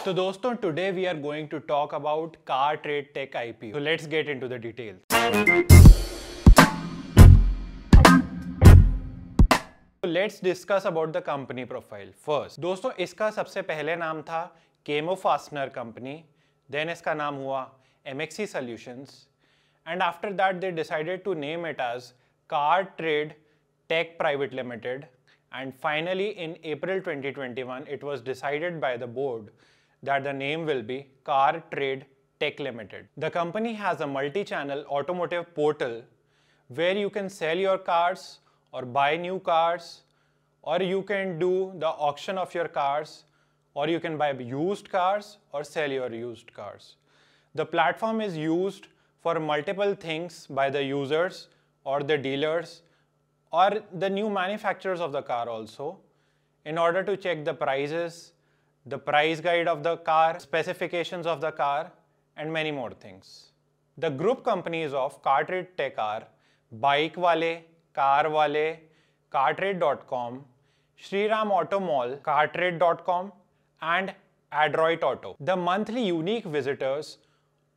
तो दोस्तों today we are going to talk about Car Trade Tech IPO. So let's get into the details. So let's discuss about the company profile first. दोस्तों इसका सबसे पहले नाम था Camo Fastener Company, then इसका नाम हुआ MXC Solutions, and after that they decided to name it as Car Trade Tech Private Limited, and finally in April 2021 it was decided by the board that the name will be Car Trade Tech Limited. The company has a multi-channel automotive portal where you can sell your cars or buy new cars, or you can do the auction of your cars, or you can buy used cars or sell your used cars. The platform is used for multiple things by the users or the dealers or the new manufacturers of the car also, in order to check the prices, the price guide of the car, specifications of the car, and many more things. The group companies of Car Trade Tech are Bike Wale, Car Wale, Cartrade.com, Shriram Auto Mall, Cartrade.com, and Adroit Auto. The monthly unique visitors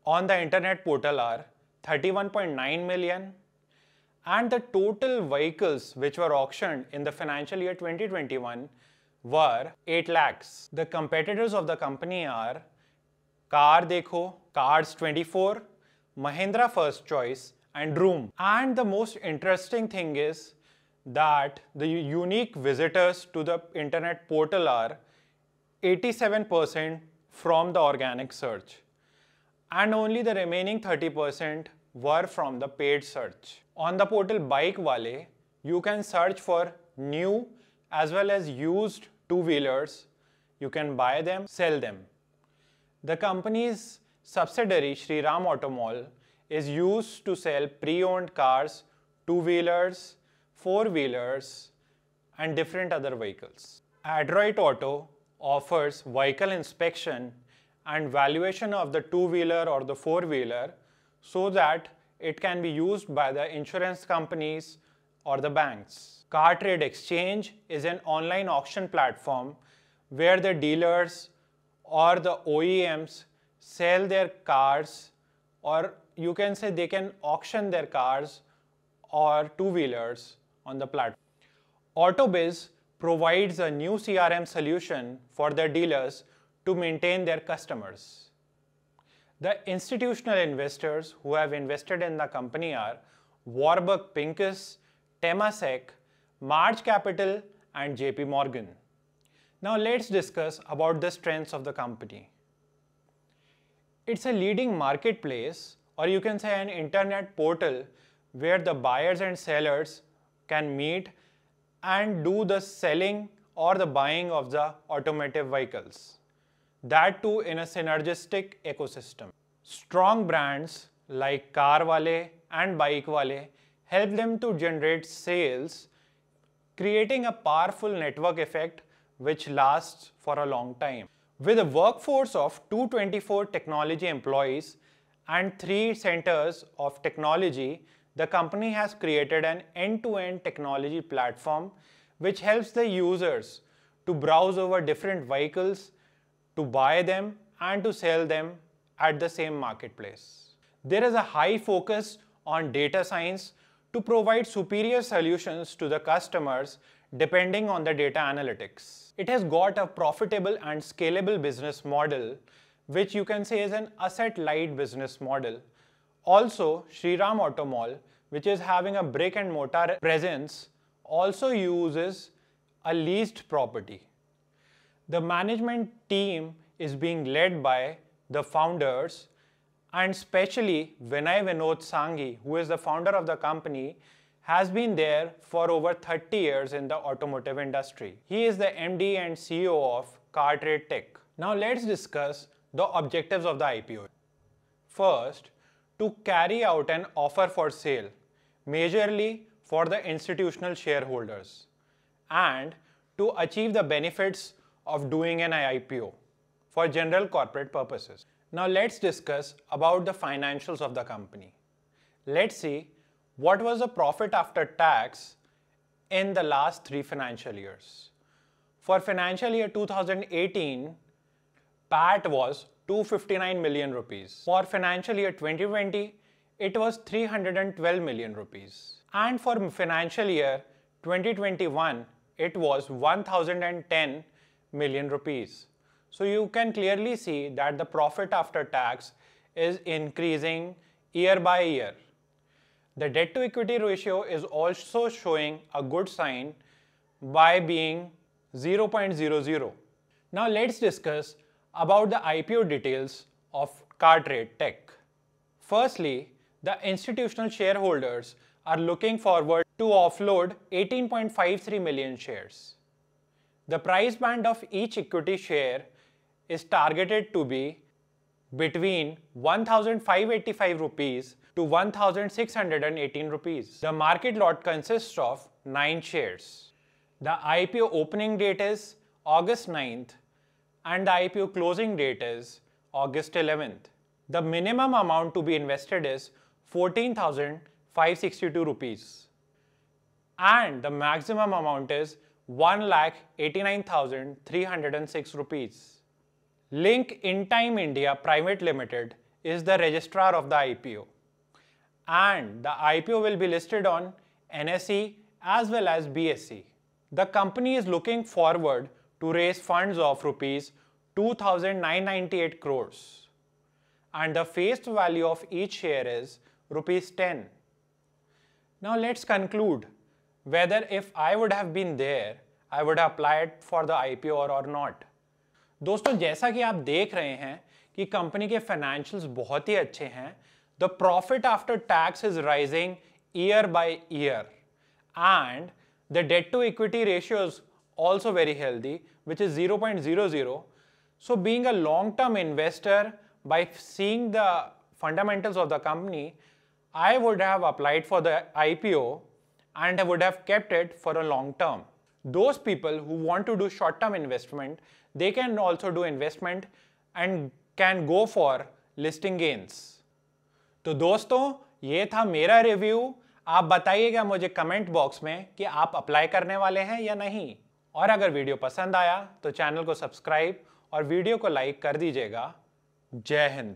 on the internet portal are 31.9 million, and the total vehicles which were auctioned in the financial year 2021 were 8 lakhs. The competitors of the company are Car Dekho, Cars 24, Mahindra First Choice, and Room. And the most interesting thing is that the unique visitors to the internet portal are 87% from the organic search, and only the remaining 30% were from the paid search. On the portal Bike Wale, you can search for new as well as used two-wheelers. You can buy them, sell them. The company's subsidiary Shriram Auto Mall is used to sell pre-owned cars, two-wheelers, four-wheelers, and different other vehicles. Adroit Auto offers vehicle inspection and valuation of the two-wheeler or the four-wheeler so that it can be used by the insurance companies or the banks. Car Trade Exchange is an online auction platform where the dealers or the OEMs sell their cars, or you can say they can auction their cars or two-wheelers on the platform. AutoBiz provides a new CRM solution for their dealers to maintain their customers. The institutional investors who have invested in the company are Warburg Pincus, Temasek, March Capital, and JP Morgan. Now let's discuss about the strengths of the company. It's a leading marketplace, or you can say an internet portal where the buyers and sellers can meet and do the selling or the buying of the automotive vehicles. That too in a synergistic ecosystem. Strong brands like Car Wale and Bike Wale help them to generate sales, creating a powerful network effect which lasts for a long time. With a workforce of 224 technology employees and 3 centers of technology, the company has created an end-to-end technology platform which helps the users to browse over different vehicles, to buy them and to sell them at the same marketplace. There is a high focus on data science to provide superior solutions to the customers depending on the data analytics. It has got a profitable and scalable business model, which you can say is an asset-light business model. Also, Shriram Auto Mall, which is having a brick and mortar presence, also uses a leased property. The management team is being led by the founders, and especially Vinay Vinod Sanghi, who is the founder of the company, has been there for over 30 years in the automotive industry. He is the MD and CEO of Car Trade Tech. Now let's discuss the objectives of the IPO. First, to carry out an offer for sale, majorly for the institutional shareholders, and to achieve the benefits of doing an IPO for general corporate purposes. Now let's discuss about the financials of the company. Let's see what was the profit after tax in the last 3 financial years. For financial year 2018, PAT was 259 million rupees. For financial year 2020, it was 312 million rupees. And for financial year 2021, it was 1010 million rupees. So you can clearly see that the profit after tax is increasing year by year. The debt to equity ratio is also showing a good sign by being 0.00. Now let's discuss about the IPO details of Cartrade Tech. Firstly, the institutional shareholders are looking forward to offload 18.53 million shares. The price band of each equity share is targeted to be between 1,585 rupees to 1,618 rupees. The market lot consists of 9 shares. The IPO opening date is August 9th and the IPO closing date is August 11th. The minimum amount to be invested is 14,562 rupees and the maximum amount is 1,89,306 rupees. Link Intime India Private Limited is the registrar of the IPO and the IPO will be listed on NSE as well as BSE. The company is looking forward to raise funds of rupees 2,998 crores and the face value of each share is rupees 10. Now let's conclude whether if I would have been there, I would have applied for the IPO or not. दोस्तों जैसा कि आप देख रहे हैं कि company के financials बहुत ही अच्छे हैं. The profit after tax is rising year by year and the debt to equity ratio is also very healthy, which is 0.00. So being a long-term investor, by seeing the fundamentals of the company, I would have applied for the IPO and I would have kept it for a long term. Those people who want to do short-term investment, they can also do investment and can go for listing gains. तो दोस्तों ये था मेरा review. आप बताइएगा मुझे comment box में कि आप अप्लाई करने वाले हैं या नहीं. और अगर वीडियो पसंद आया तो चैनल को सब्सक्राइब और वीडियो को लाइक कर दीजिएगा. जय हिंद.